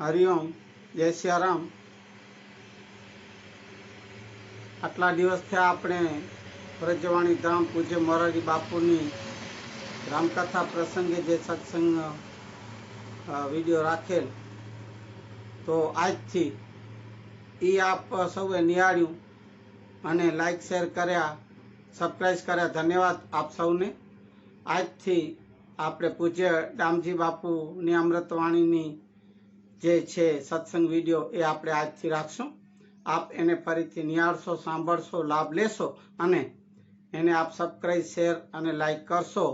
હરિઓમ, જય સિયારામ. આટલા દિવસથી આપણે વ્રજવાણી ધામ પૂજ્ય મોરારી બાપુની રામકથા પ્રસંગે જે સત્સંગ વિડીયો રાખેલ, તો આજથી એ આપ સૌએ નિહાળ્યું અને લાઈક શેર કર્યા, સબસ્ક્રાઈબ કર્યા. ધન્યવાદ આપ સૌને. આજથી આપણે પૂજ્ય દામજી બાપુની અમૃતવાણીની જે છે સત્સંગ વિડીયો એ આપણે આજથી રાખશું. આપ એને ફરીથી નિહાળશો, સાંભળશો, લાભ લેશો અને એને આપ સબસ્ક્રાઈબ, શેર અને લાઈક કરશો.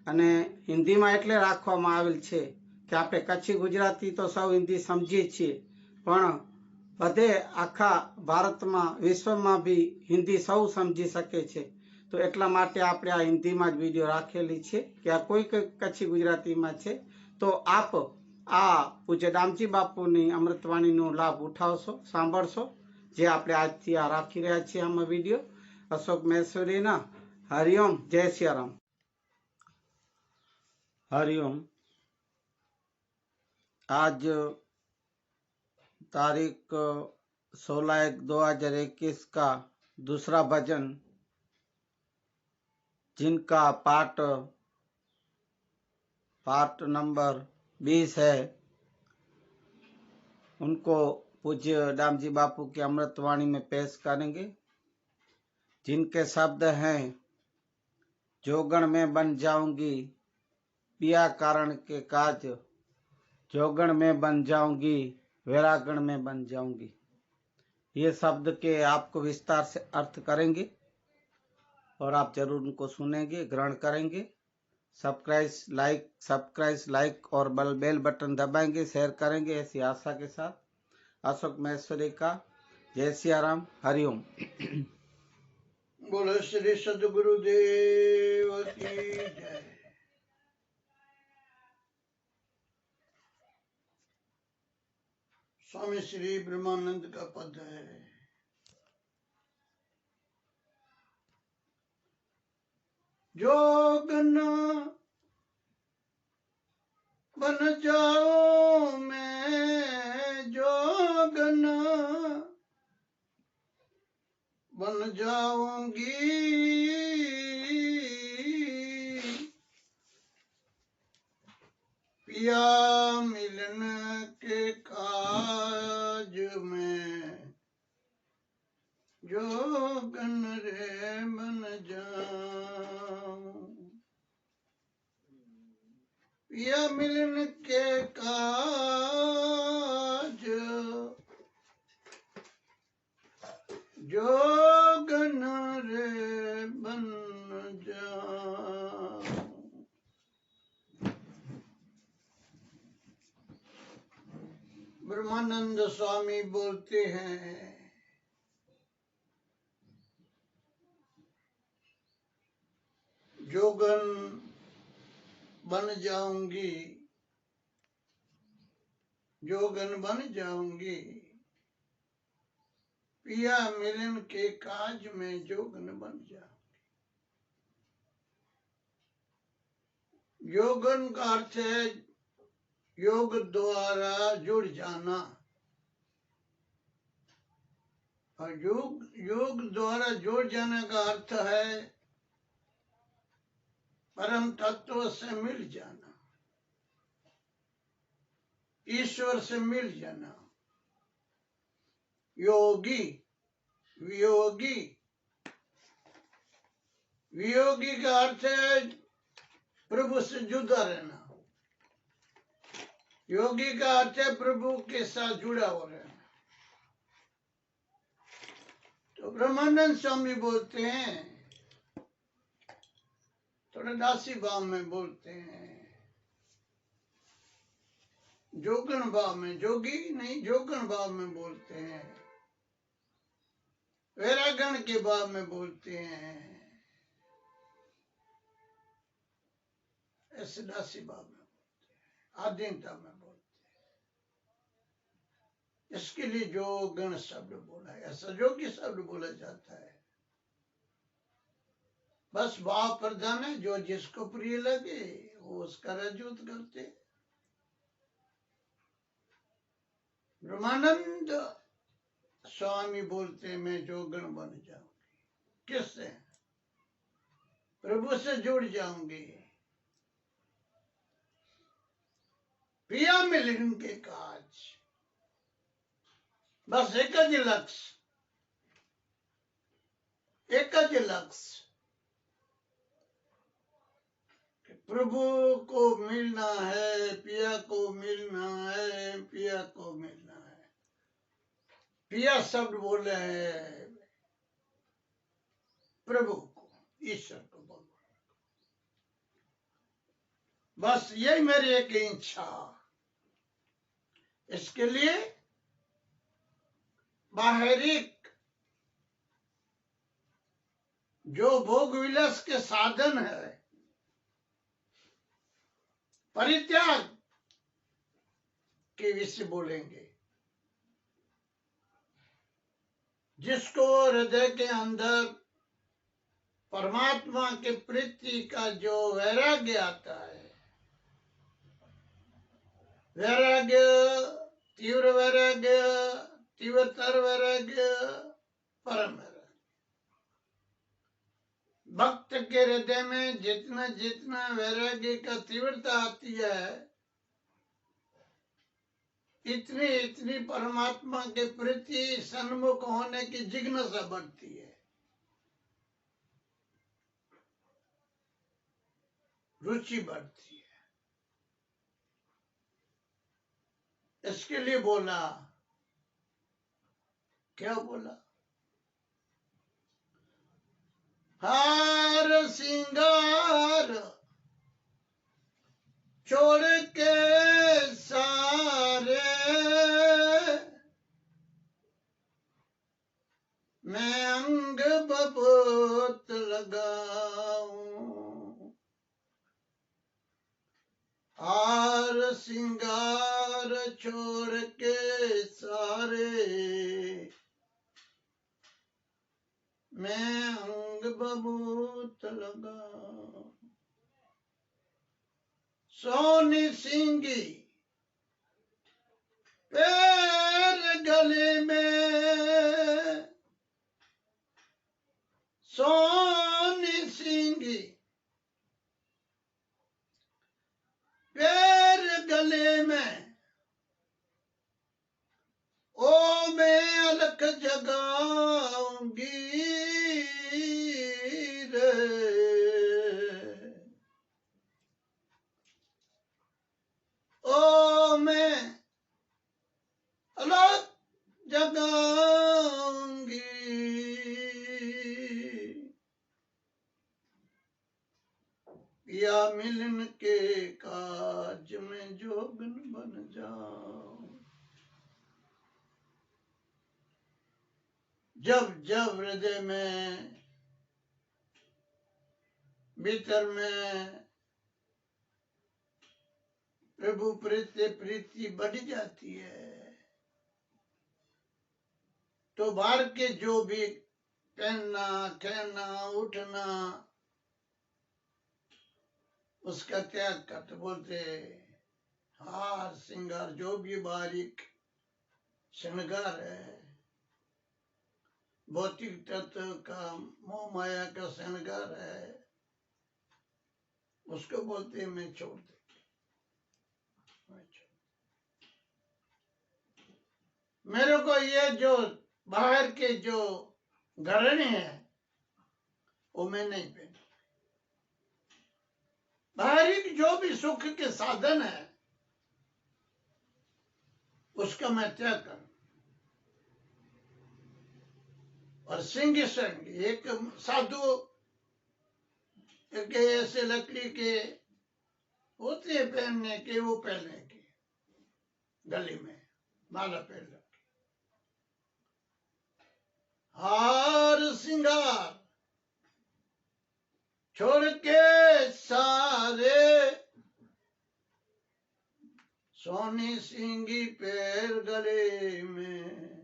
અને હિન્દીમાં એટલે રાખવામાં આવેલ છે કે આપણે કચ્છી ગુજરાતી તો સૌ હિન્દી સમજીએ છીએ, પણ બધે આખા ભારતમાં, વિશ્વમાં બી હિન્દી સૌ સમજી શકે છે. તો એટલા માટે આપણે આ હિન્દીમાં જ વિડીયો રાખેલી છે કે આ કોઈ કચ્છી ગુજરાતીમાં છે. તો આપ આ પૂજ્ય દામજી બાપુની અમૃતવાણીનો લાભ ઉઠાવશો, સાંભળશો, જે આપણે આજથી આ રાખી રહ્યા છીએ આમાં વિડીયો. અશોક મહેશ્વરીના હરિઓમ, જય સિયારામ. हरिओम. आज तारीख 16/1/2021 का दूसरा भजन, जिनका पार्ट नंबर 20 है, उनको पूज्य दामजी बापू की अमृतवाणी में पेश करेंगे, जिनके शब्द हैं: जोगण में बन जाऊंगी पिया कारण के काज, जोगण में बन जाऊंगी वैरागण में बन जाऊंगी. ये शब्द के आपको विस्तार से अर्थ करेंगे और आप जरूर उनको सुनेंगे, ग्रहण करेंगे. सब्सक्राइब, लाइक और बेल बटन दबाएंगे, शेयर करेंगे, ऐसी आशा के साथ. अशोक महेश्वरी का जय सियाराम. हरिओम. बोलो श्री सदगुरुदेव की जय. स्वामी श्री ब्रह्मानंद का पद है: जोगन बन जाओ मैं, जोगन बन जाऊंगी पिया मिलन के काज में, जोगन रे बन जाऊं. पिया मिलन के काज, जोगन रे बन जाऊं. ब्रह्मानंद स्वामी बोलते हैं: जोगन बन जाऊंगी, जोगन बन जाऊंगी पिया मिलन के काज में, जोगन बन जाऊंगी. जोगन का अर्थ है योग द्वारा जुड़ जाना, और योग द्वारा जुड़ जाने का अर्थ है परम तत्व से मिल जाना, ईश्वर से मिल जाना. योगी, वियोगी, वियोगी का अर्थ है प्रभु से जुदा रहना, योगी का अर्थ है प्रभु के साथ जुड़ा हो रहना. तो ब्रह्मानंद स्वामी बोलते हैं, थोड़ा दासी भाव में बोलते हैं, जोगन भाव में, जोगी नहीं, जोगन भाव में बोलते हैं, वैरागण के भाव में बोलते हैं, ऐसे दासी भाव में बोलते हैं, आधीनता में बोलते हैं. इसके लिए जोगण शब्द बोला है, ऐसा जोगी शब्द बोला जाता है. बस भाव प्रधान है, जो जिसको प्रिय लगे वो उसका रजूत करते. ब्रह्मानंद स्वामी बोलते मैं जोगण बन जाऊंगी। किससे? प्रभु से जुड़ जाऊंगी। पिया मिलन के काज, बस एक ज लक्ष्य, एक ज लक्ष्य, प्रभु को मिलना है, पिया को मिलना है, पिया को मिलना है। पिया शब्द बोले हैं प्रभु को, ईश्वर को, भगवान। बस यही मेरी एक इच्छा। इसके लिए बाहरिक जो भोग विलास के साधन है, परित्याग के विषय बोलेंगे। जिसको हृदय के अंदर परमात्मा के प्रीति का जो वैराग्य आता है, वैराग्य, तीव्र वैराग्य, तीव्रतर वैराग्य, परम वैराग्य। भक्त के हृदय में जितना जितना वैराग्य का तीव्रता आती है, इतनी इतनी परमात्मा के प्रति सन्मुख होने की जिज्ञासा बढ़ती है, रुचि बढ़ती है। इसके लिए बोला, क्या बोला? हार सिंगार छोड़ के सारे मैं अंग बबूत लगाऊं। हार सिंगार छोड़ के सारे मैं अंग बबूत लगाऊं। सोनी सिंगी पैर गले में, सोनी सिंगी पैर गले में, ओ मैं अलख जगाऊंगी रे। ओ मैं अलख जगाऊंगी। पिया मिलन के काज में जोगन बन जाऊं। जब जब हृदय में, भीतर में प्रभु प्रति प्रीति बढ़ जाती है, तो बाहर के जो भी पहनना, कहना, उठना, उसका त्याग करते। बोलते हार श्रृंगार, जो भी बारीक श्रृंगार है, भौतिक तत्व का, मोह माया का श्रृंगार है, उसको बोलते मैं छोड़ दे। मेरे को ये जो बाहर के जो घराने हैं वो मैं नहीं पहनूं। बाहरी जो भी सुख के साधन है उसका मैं त्याग करूं। और सिंह संग एक साधु के ऐसे लकड़ी के होते हैं पहनने के, वो पहनने के, गले में माला पहन रखी। हार सिंगार छोड़ के सारे सोनी सिंगी पैर गले में।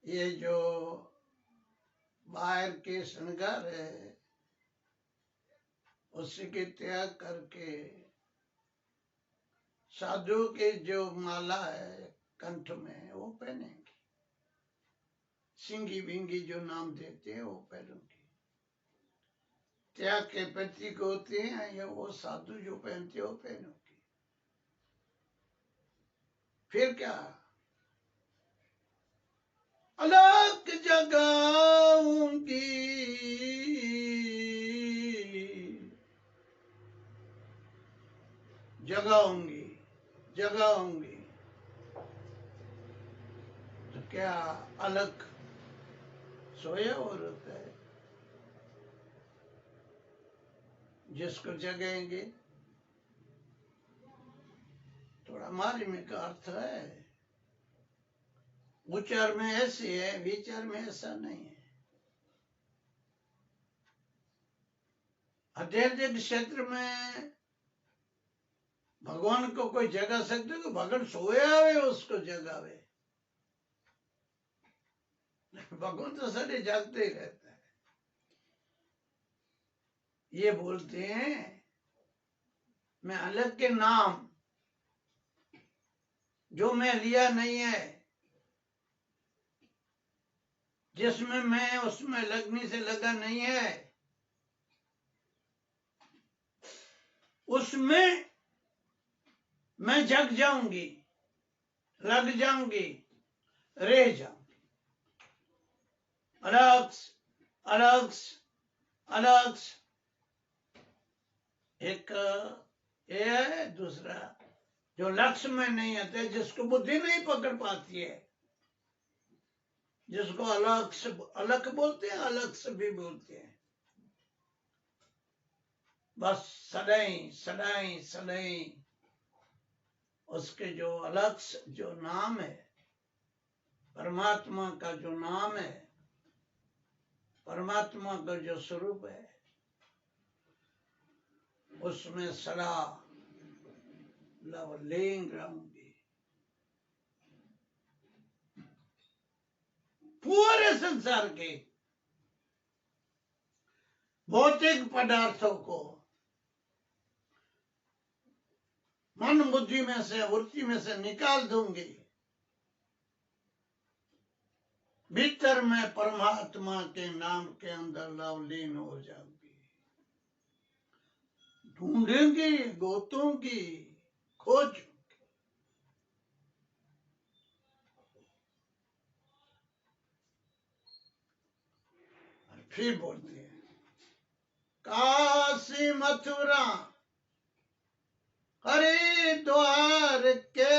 ये जो बाहर के श्रृंगार है उसके त्याग करके साधु की जो माला है कंठ में वो पहनेंगे, सिंगी बिंगी जो नाम देते हैं वो पहनूंगी। त्याग के प्रतीक होते हैं या वो साधु जो पहनते हो पहनूंगी। फिर क्या, अलग जगाऊंगी, जगाऊंगी जगाऊंगी। तो क्या अलग सोया और होता है, जिसको जगाएंगे थोड़ा मार्मिक का अर्थ है। उच्चार में ऐसे है, विचार में ऐसा नहीं है। आध्यात्मिक क्षेत्र में भगवान को कोई जगा सकते तो भगवान सोया है उसको जगावे। भगवान तो सदैव जागते ही रहता है। ये बोलते हैं मैं अलग के नाम जो मैं लिया नहीं है, जिसमें मैं उसमें लगने से लगा नहीं है, उसमें मैं जग जाऊंगी, लग जाऊंगी, रह जाऊंगी। अलग अलग अलग एक ये है, दूसरा जो लक्ष्य में नहीं आता, जिसको बुद्धि नहीं पकड़ पाती है, जिसको अलग से अलग बोलते हैं, अलग से भी बोलते हैं। बस सदैव सदैव सदैव उसके जो अलग जो नाम है, परमात्मा का जो नाम है, परमात्मा का जो स्वरूप है, उसमें सदा लवलीन रहूंगी। पूरे संसार के भौतिक पदार्थों को मन बुद्धि में से, वृत्ति में से निकाल दूंगी। भीतर में परमात्मा के नाम के अंदर लवलीन हो जाऊंगी। ढूंढूंगी, गोतूंगी, खोज। फिर बोलते हैं काशी मथुरा हरिद्वार के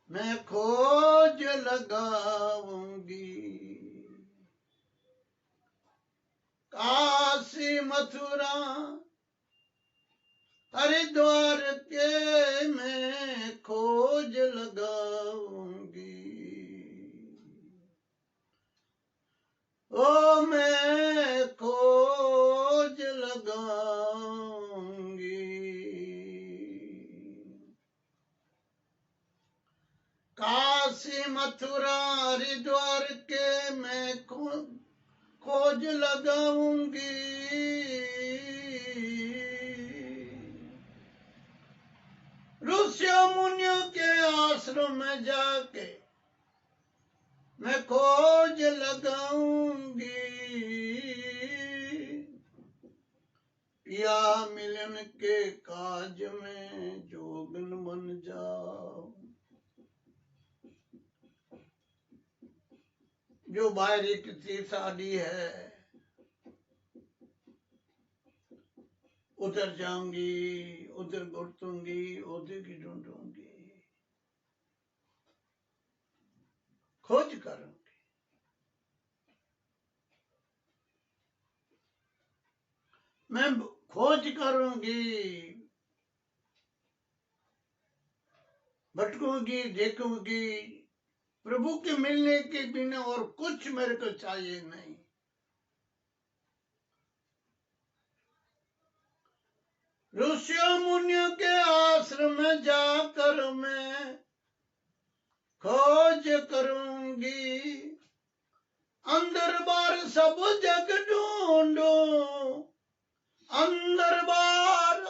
मैं खोज लगाऊंगी। काशी मथुरा हरिद्वार के मैं खोज लगाऊंगी। ओ मैं खोज लगाऊंगी। काशी मथुरा हरिद्वार के मैं खोज लगाऊंगी। ऋषियों मुनियों के आश्रम में जाके मैं खोज लगाऊंगी। पिया मिलन के काज में जोगन बन जाओ। जो बाहरी की शादी है उधर जाऊंगी, उधर घुटूंगी, उधर की ढूंढूंगी, खोज करूंगी। मैं खोज करूंगी, भटकूंगी, देखूंगी। प्रभु के मिलने के बिना और कुछ मेरे को चाहिए नहीं। ऋषियों मुनियों के आश्रम में जाकर मैं खोज करूंगी। अंदर बाहर सब जग ढूंढो, अंदर बाहर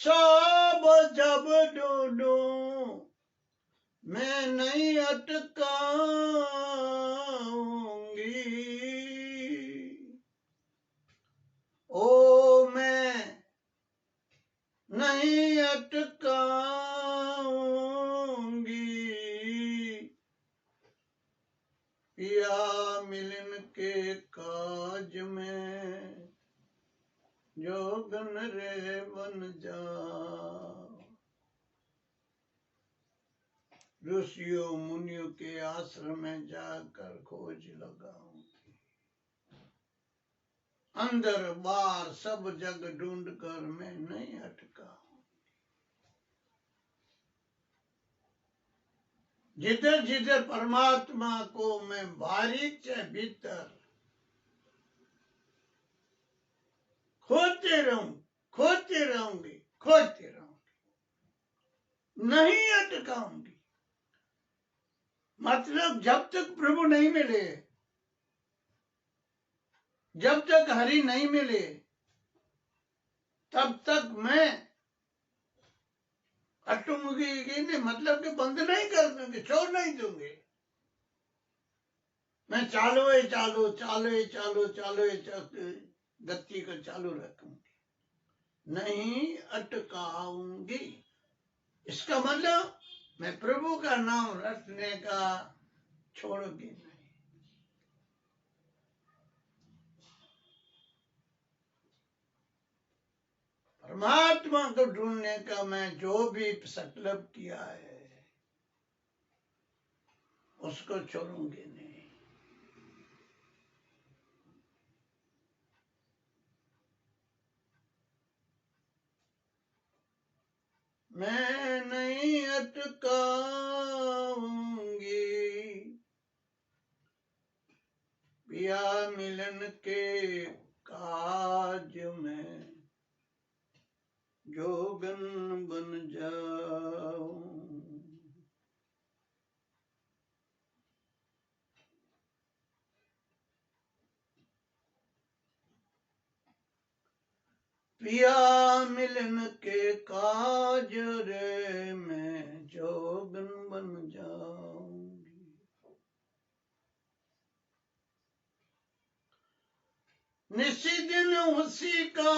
सब जब ढूंढूं मैं नहीं अटकाऊंगी। ओ मैं नहीं अटकाऊंगी। पिया मिलन के काज में जोगन रे बन जा। ऋषियों मुनियों के आश्रम में जाकर खोज लगाऊंगी। अंदर बाहर सब जग ढूंढ कर मैं नहीं अटका। जिधर जिधर परमात्मा को मैं बारीक से भीतर खोजते रहूंगी, नहीं अटकाऊंगी। मतलब जब तक प्रभु नहीं मिले, जब तक हरि नहीं मिले, तब तक मैं अटूंगी नहीं, मतलब कि बंद नहीं कर दूंगी, छोड़ नहीं दूंगी। मैं चालू गति को चालू रखूंगी, नहीं अटकाऊंगी। इसका मतलब मैं प्रभु का नाम रटने का छोड़ूंगी नहीं। परमात्मा को ढूंढने का मैं जो भी संकल्प किया है उसको छोड़ूंगी नहीं। मैं नहीं अटकाऊंगी। पिया मिलन के काज में जोगन बन जाऊं। पिया मिलन के काज रे मैं जोगन बन जाऊंगी। निसी दिन उसी का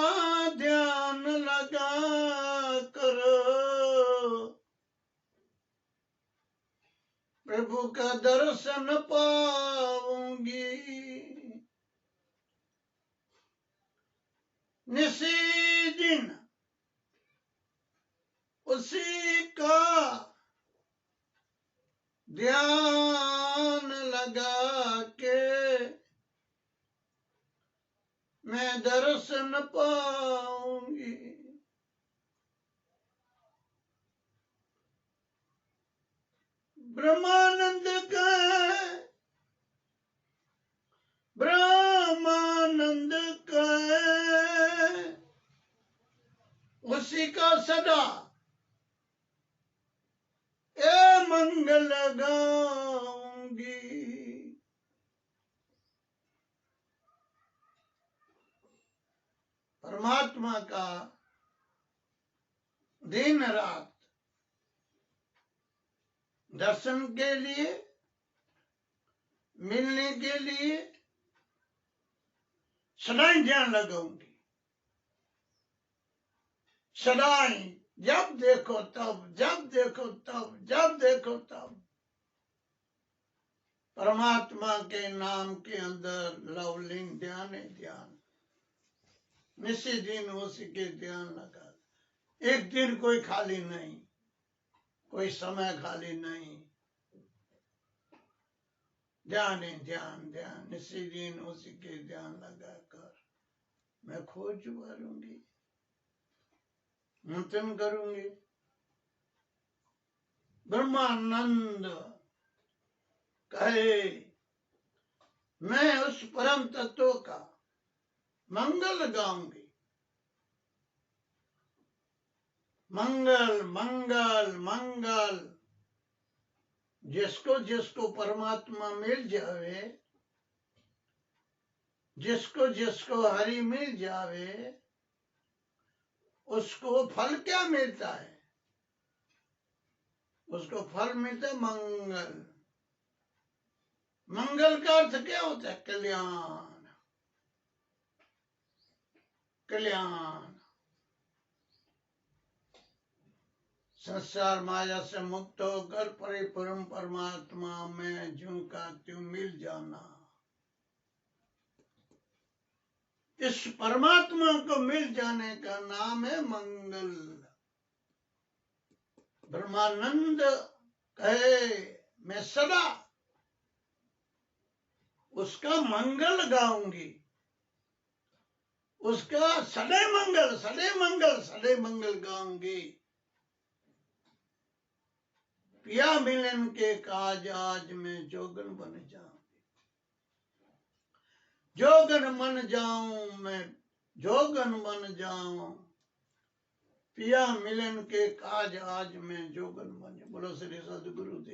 ध्यान लगा कर प्रभु का दर्शन पाऊंगी। निसी दिन उसी का ध्यान लगा के मैं दर्शन पाऊंगी। ब्रह्मानंद का उसी का सदा ए मंगल गाऊंगी। परमात्मा का दिन रात दर्शन के लिए, मिलने के लिए सदाई ध्यान लगाऊंगी। सदाई जब देखो तब, जब देखो तब, जब देखो तब परमात्मा के नाम के अंदर लवलिंग ध्यान है। ध्यान निश्चित दिन उसी के ध्यान लगा। एक दिन कोई खाली नहीं, कोई समय खाली नहीं। ध्यान है, ध्यान ध्यान निश्चित दिन उसी के ध्यान लगाकर मैं खोज भरूंगी, मंथन करूंगी। ब्रह्मानंद कहे मैं उस परम तत्व का मंगल गाऊंगी। मंगल मंगल मंगल। जिसको जिसको परमात्मा मिल जावे, जिसको जिसको हरि मिल जावे, उसको फल क्या मिलता है? उसको फल मिलता है मंगल। मंगल का अर्थ क्या होता है? कल्याण। कल्याण। संसार माया से मुक्त होकर परिपूर्ण परमात्मा में ज्यों का त्यों मिल जाना। इस परमात्मा को मिल जाने का नाम है मंगल। ब्रह्मानंद कहे मैं सदा उसका मंगल गाऊंगी, उसका सदैव मंगल, सदैव मंगल, सदैव मंगल गाऊंगी। पिया मिलन के काज आज मैं जोगन बन जाऊंगी। जोगन बन जाऊं मैं, जोगन बन जाऊं, पिया मिलन के काज आज मैं जोगन बन जाऊं। बोलो श्री सद्गुरु देव।